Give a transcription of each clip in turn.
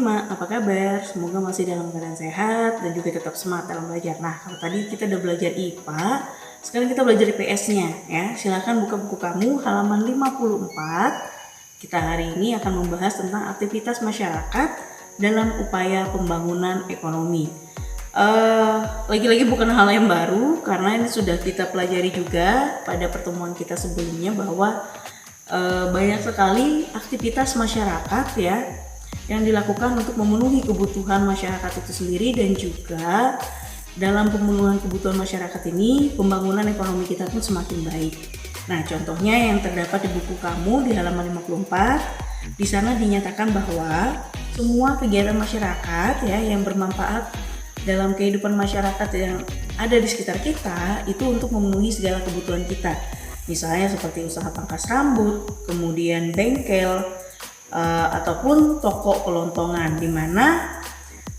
5, apa kabar? Semoga masih dalam keadaan sehat dan juga tetap semangat dalam belajar. Nah, kalau tadi kita udah belajar IPA, sekarang kita belajar IPS-nya ya. Silakan buka buku kamu halaman 54. Kita hari ini akan membahas tentang aktivitas masyarakat dalam upaya pembangunan ekonomi. Lagi-lagi bukan hal yang baru karena ini sudah kita pelajari juga pada pertemuan kita sebelumnya bahwa banyak sekali aktivitas masyarakat ya yang dilakukan untuk memenuhi kebutuhan masyarakat itu sendiri, dan juga dalam pemenuhan kebutuhan masyarakat ini pembangunan ekonomi kita pun semakin baik. Nah, contohnya yang terdapat di buku kamu di halaman 54, di sana dinyatakan bahwa semua kegiatan masyarakat ya yang bermanfaat dalam kehidupan masyarakat yang ada di sekitar kita itu untuk memenuhi segala kebutuhan kita. Misalnya seperti usaha pangkas rambut, kemudian bengkel, ataupun toko kelontongan, di mana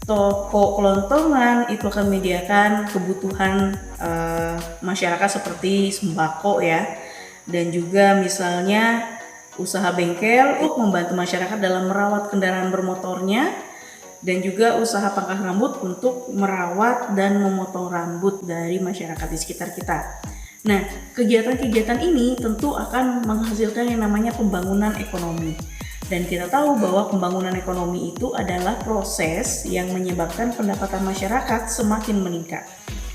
toko kelontongan itu akan menyediakan kebutuhan masyarakat seperti sembako ya, dan juga misalnya usaha bengkel untuk membantu masyarakat dalam merawat kendaraan bermotornya, dan juga usaha pangkas rambut untuk merawat dan memotong rambut dari masyarakat di sekitar kita. Nah, kegiatan-kegiatan ini tentu akan menghasilkan yang namanya pembangunan ekonomi. Dan kita tahu bahwa pembangunan ekonomi itu adalah proses yang menyebabkan pendapatan masyarakat semakin meningkat.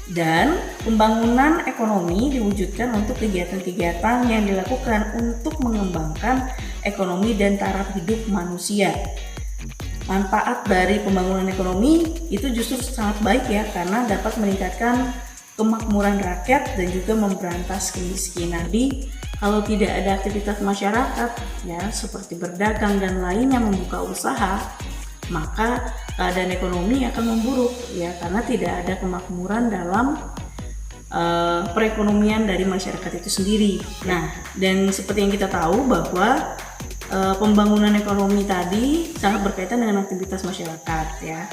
Dan pembangunan ekonomi diwujudkan untuk kegiatan-kegiatan yang dilakukan untuk mengembangkan ekonomi dan taraf hidup manusia. Manfaat dari pembangunan ekonomi itu justru sangat baik ya, karena dapat meningkatkan kemakmuran rakyat dan juga memberantas kemiskinan. Jadi kalau tidak ada aktivitas masyarakat ya seperti berdagang dan lainnya, membuka usaha, maka keadaan ekonomi akan memburuk ya, karena tidak ada kemakmuran dalam perekonomian dari masyarakat itu sendiri. Nah, dan seperti yang kita tahu bahwa pembangunan ekonomi tadi sangat berkaitan dengan aktivitas masyarakat ya.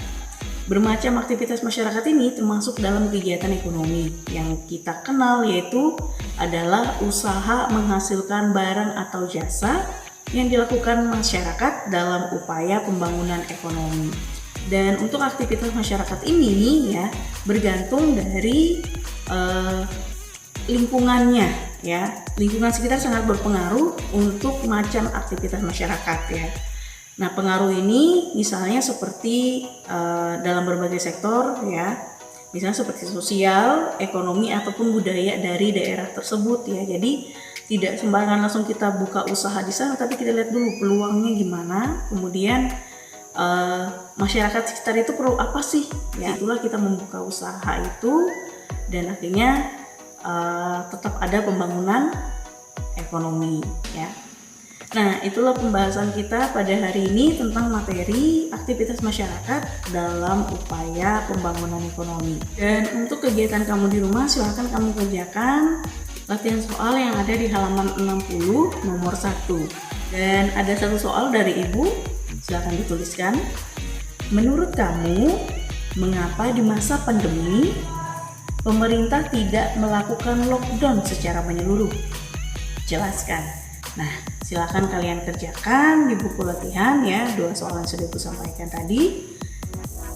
Bermacam aktivitas masyarakat ini termasuk dalam kegiatan ekonomi yang kita kenal, yaitu adalah usaha menghasilkan barang atau jasa yang dilakukan masyarakat dalam upaya pembangunan ekonomi. Dan untuk aktivitas masyarakat ini ya bergantung dari lingkungannya ya. Lingkungan sekitar sangat berpengaruh untuk macam aktivitas masyarakat ya. Nah, pengaruh ini misalnya seperti dalam berbagai sektor ya, misalnya seperti sosial, ekonomi, ataupun budaya dari daerah tersebut ya. Jadi tidak sembarangan langsung kita buka usaha di sana, tapi kita lihat dulu peluangnya gimana, kemudian masyarakat sekitar itu perlu apa sih ya. Itulah kita membuka usaha itu, dan akhirnya tetap ada pembangunan ekonomi ya. Nah, itulah pembahasan kita pada hari ini tentang materi aktivitas masyarakat dalam upaya pembangunan ekonomi. Dan untuk kegiatan kamu di rumah, silakan kamu kerjakan latihan soal yang ada di halaman 60 nomor 1. Dan ada satu soal dari Ibu, silakan dituliskan. Menurut kamu, mengapa di masa pandemi pemerintah tidak melakukan lockdown secara menyeluruh? Jelaskan. Nah, silakan kalian kerjakan di buku latihan ya, 2 soal yang sudah aku sampaikan tadi,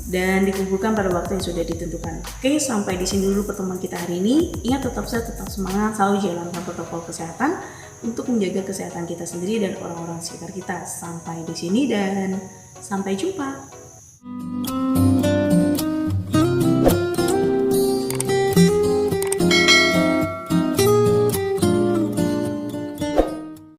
dan dikumpulkan pada waktu yang sudah ditentukan. Oke, sampai di sini dulu pertemuan kita hari ini. Ingat, tetap sehat, tetap semangat, selalu jalankan protokol kesehatan untuk menjaga kesehatan kita sendiri dan orang-orang sekitar kita. Sampai di sini dan sampai jumpa.